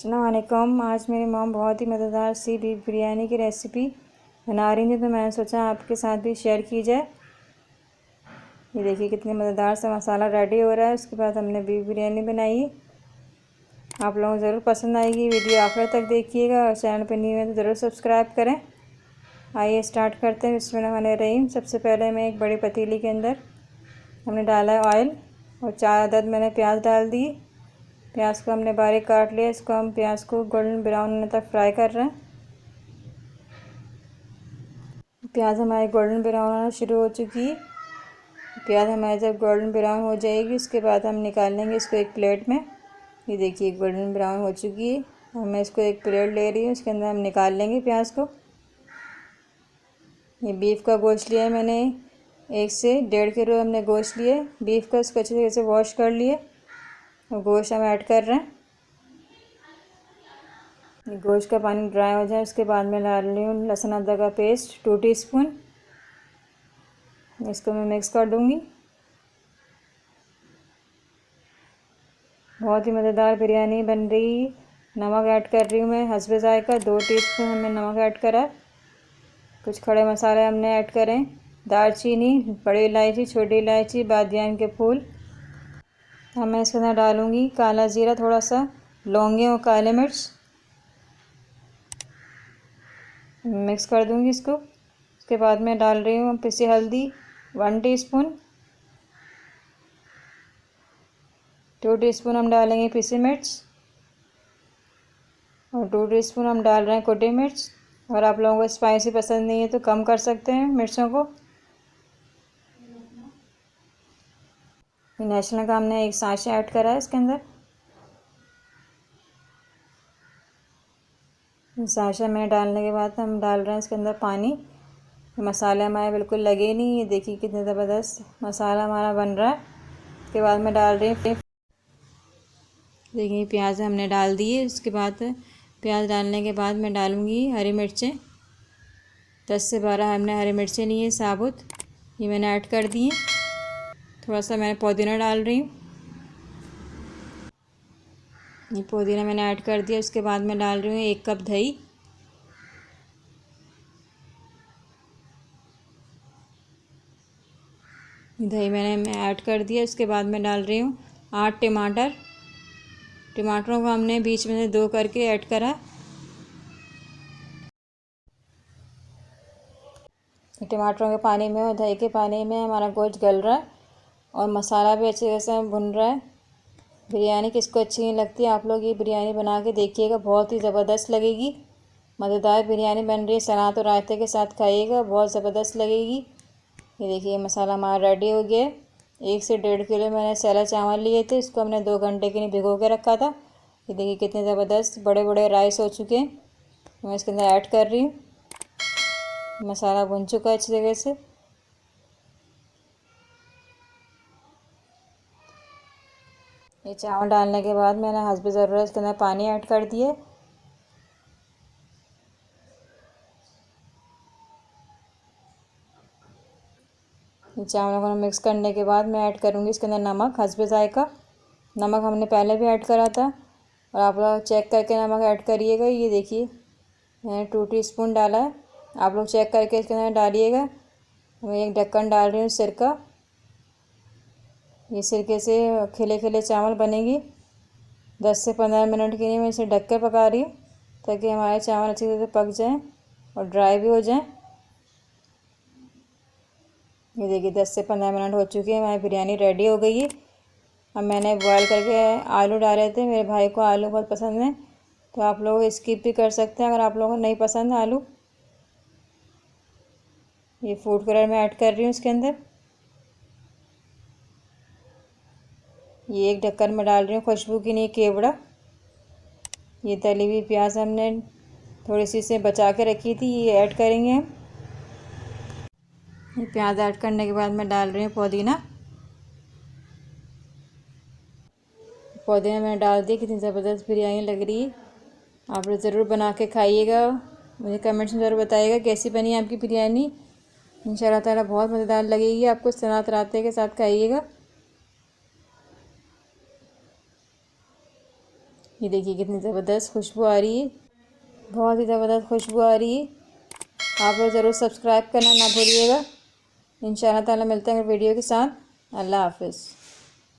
अस्सलाम वालेकुम। आज मेरी मॉम बहुत ही मज़ेदार सी बीफ बिरयानी की रेसिपी बना रही थी, तो मैंने सोचा आपके साथ भी शेयर की जाए। ये देखिए कितनी मज़ेदार सा मसाला रेडी हो रहा है। उसके बाद हमने बीफ बिरयानी बनाई। आप लोगों को ज़रूर पसंद आएगी। वीडियो आखिर तक देखिएगा और चैनल पर न्यू है तो ज़रूर सब्सक्राइब करें। आइए स्टार्ट करते हैं। बिस्मिल्लाहिर्रहमानिर्रहीम। सबसे पहले मैं एक बड़ी पतीली के अंदर हमने डाला है ऑयल और 4 अदद मैंने प्याज डाल दी। प्याज को हमने बारीक काट लिया। इसको हम प्याज को गोल्डन ब्राउन होने तक फ्राई कर रहे हैं। प्याज हमारी गोल्डन ब्राउन होना शुरू हो चुकी है। प्याज हमारी जब गोल्डन ब्राउन हो जाएगी उसके बाद हम निकाल लेंगे इसको एक प्लेट में। ये देखिए गोल्डन ब्राउन हो चुकी है। अब मैं इसको एक प्लेट ले रही हूँ, उसके अंदर हम निकाल लेंगे प्याज को। ये बीफ का गोश्त लिया है मैंने, 1 से 1.5 किलो हमने गोश्त लिए बीफ का। इसको अच्छे तरीके से वॉश कर लिए और गोश्त हम ऐड कर रहे हैं। गोश्त का पानी ड्राई हो जाए उसके बाद मैं डाल रही हूँ लहसुन अदरक का पेस्ट 2 टीस्पून। इसको मैं मिक्स कर दूँगी। बहुत ही मज़ेदार बिरयानी बन रही है। नमक ऐड कर रही हूँ मैं हस्बे ज़ायक़ा, 2 टीस्पून हमने नमक ऐड करा। कुछ खड़े मसाले हमने ऐड करें, दालचीनी, बड़ी इलायची, छोटी इलायची, बादियान के फूल। अब मैं इसके अंदर डालूँगी काला जीरा, थोड़ा सा लौंगे और काले मिर्च। मिक्स कर दूँगी इसको। उसके बाद मैं डाल रही हूँ पिसी हल्दी 1 टीस्पून। 2 टीस्पून हम डालेंगे पिसी मिर्च और 2 टीस्पून हम डाल रहे हैं कुटी मिर्च। और आप लोगों को स्पाइसी पसंद नहीं है तो कम कर सकते हैं मिर्चों को। नेशनल का हमने 1 साशे ऐड करा है इसके अंदर। साशा में डालने के बाद हम डाल रहे हैं इसके अंदर पानी। मसाले हमारे बिल्कुल लगे नहीं। ये देखिए कितने ज़बरदस्त मसाला हमारा बन रहा है। उसके बाद मैं डाल रही हूँ, देखिए प्याज हमने डाल दिए। उसके बाद प्याज डालने के बाद मैं डालूँगी हरी मिर्चें। 10 से 12 हमने हरी मिर्चें ली हैं साबुत, ये मैंने ऐड कर दी हैं। थोड़ा सा मैं पुदीना डाल रही हूँ, ये पुदीना मैंने ऐड कर दिया। उसके बाद मैं डाल रही हूँ 1 कप दही। दही मैंने ऐड कर दिया। उसके बाद मैं डाल रही हूँ 8 टमाटर। टमाटरों को हमने बीच में से 2 करके ऐड करा। टमाटरों के पानी में और दही के पानी में हमारा गोश्त गल रहा है और मसाला भी अच्छे से भुन रहा है। बिरयानी किसको अच्छी नहीं लगती, आप लोग ये बिरयानी बना के देखिएगा, बहुत ही ज़बरदस्त लगेगी। मज़ेदार बिरयानी बन रही है, सलाद और रायते के साथ खाइएगा, बहुत ज़बरदस्त लगेगी। ये देखिए मसाला हमारा रेडी हो गया है। 1 से 1.5 किलो मैंने सैला चावल लिए थे, इसको हमने 2 घंटे के लिए भिगो के रखा था। ये देखिए कितने ज़बरदस्त बड़े बड़े राइस हो चुके हैं। मैं इसके अंदर ऐड कर रही हूँ। मसाला भुन चुका है अच्छी जगह से। ये चावल डालने के बाद मैंने हस्बे ज़रूरत इसके अंदर पानी ऐड कर दिए। चावलों को मिक्स करने के बाद मैं ऐड करूँगी इसके अंदर नमक हस्बे ज़ायक़ा। नमक हमने पहले भी ऐड करा था और आप लोग चेक करके नमक ऐड करिएगा। ये देखिए मैंने 2 टीस्पून डाला है, आप लोग चेक करके इसके अंदर डालिएगा। मैं एक ढक्कन डाल रही हूँ सिरका। ये सिरके से खिले खिले चावल बनेंगे। 10 से 15 मिनट के लिए मैं इसे ढक कर पका रही हूँ ताकि हमारे चावल अच्छी तरह से पक जाएँ और ड्राई भी हो जाएँ। ये देखिए 10 से 15 मिनट हो चुके हैं, हमारी बिरयानी रेडी हो गई है। अब मैंने बॉयल करके आलू डाले थे, मेरे भाई को आलू बहुत पसंद है तो आप लोग स्किप भी कर सकते हैं अगर आप लोगों को नहीं पसंद आलू। ये फूड कलर मैं ऐड कर रही हूँ इसके अंदर। ये एक ढक्कन में डाल रही हूँ खुशबू के लिए केवड़ा। ये तली हुई प्याज हमने थोड़ी सी से बचा के रखी थी, ये ऐड करेंगे हम। ये प्याज ऐड करने के बाद मैं डाल रही हूँ पुदीना। पुदीना मैंने डाल दिया। कितनी ज़बरदस्त बिरयानी लग रही है। आप लोग ज़रूर बना के खाइएगा, मुझे कमेंट्स में ज़रूर बताइएगा कैसी बनी आपकी बिरयानी। इंशाल्लाह ताला बहुत मज़ेदार लगेगी आपको, सलाद रायते के साथ खाइएगा। ये देखिए कितनी ज़बरदस्त खुशबू आ रही है, बहुत ही ज़बरदस्त खुशबू आ रही है। आप लोग ज़रूर सब्सक्राइब करना ना भूलिएगा। इंशाअल्लाह ताला मिलते हैं वीडियो के साथ। अल्लाह हाफ़िज़।